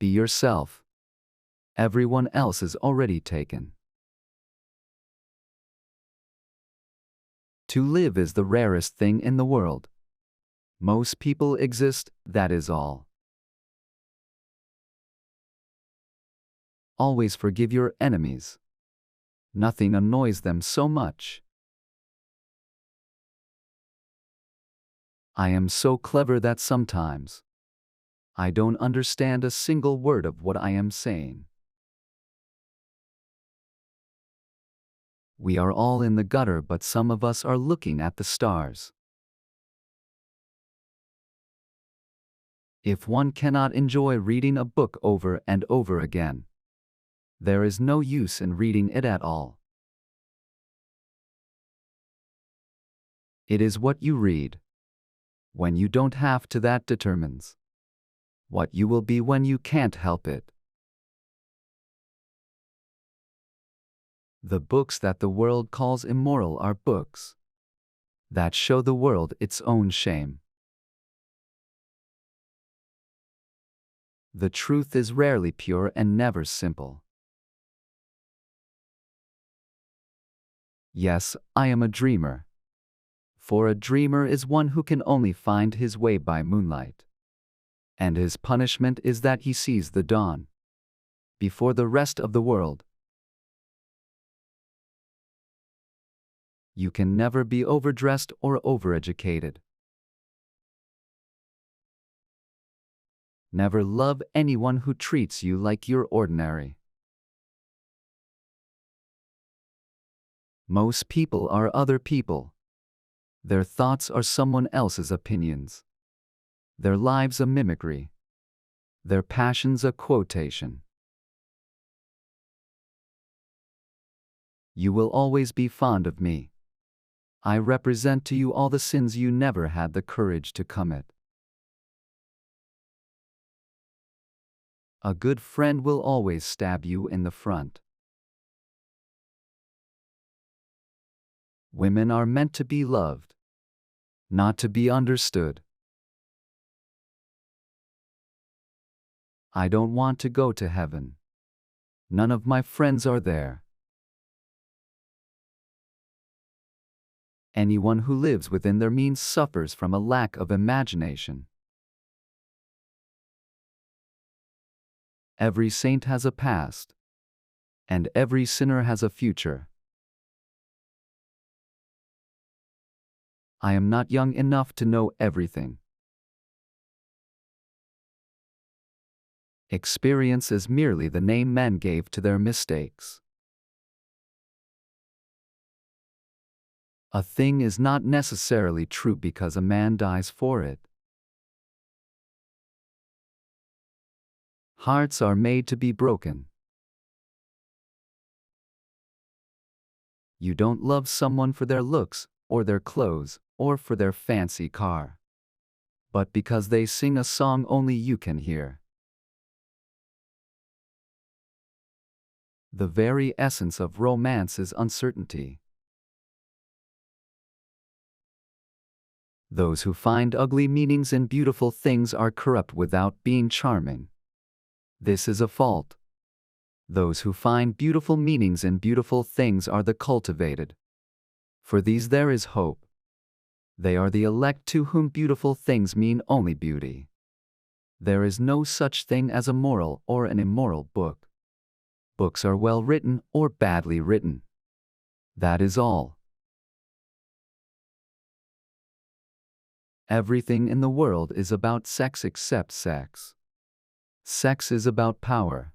Be yourself. Everyone else is already taken. To live is the rarest thing in the world. Most people exist, that is all. Always forgive your enemies. Nothing annoys them so much. I am so clever that sometimes I don't understand a single word of what I am saying. We are all in the gutter, but some of us are looking at the stars. If one cannot enjoy reading a book over and over again, there is no use in reading it at all. It is what you read when you don't have to that determines what you will be when you can't help it. The books that the world calls immoral are books that show the world its own shame. The truth is rarely pure and never simple. Yes, I am a dreamer. For a dreamer is one who can only find his way by moonlight. And his punishment is that he sees the dawn before the rest of the world. You can never be overdressed or overeducated. Never love anyone who treats you like you're ordinary. Most people are other people. Their thoughts are someone else's opinions. Their lives a mimicry. Their passions a quotation. You will always be fond of me. I represent to you all the sins you never had the courage to commit. A good friend will always stab you in the front. Women are meant to be loved, not to be understood. I don't want to go to heaven. None of my friends are there. Anyone who lives within their means suffers from a lack of imagination. Every saint has a past, and every sinner has a future. I am not young enough to know everything. Experience is merely the name men gave to their mistakes. A thing is not necessarily true because a man dies for it. Hearts are made to be broken. You don't love someone for their looks, or their clothes, or for their fancy car, but because they sing a song only you can hear. The very essence of romance is uncertainty. Those who find ugly meanings in beautiful things are corrupt without being charming. This is a fault. Those who find beautiful meanings in beautiful things are the cultivated. For these there is hope. They are the elect to whom beautiful things mean only beauty. There is no such thing as a moral or an immoral book. Books are well written or badly written. That is all. Everything in the world is about sex except sex. Sex is about power.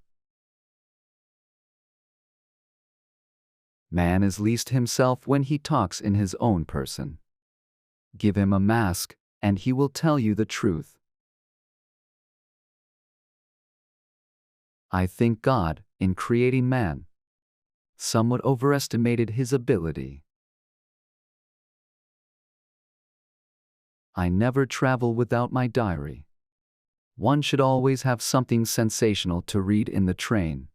Man is least himself when he talks in his own person. Give him a mask, and he will tell you the truth. I think God, in creating man, somewhat overestimated his ability. I never travel without my diary. One should always have something sensational to read in the train.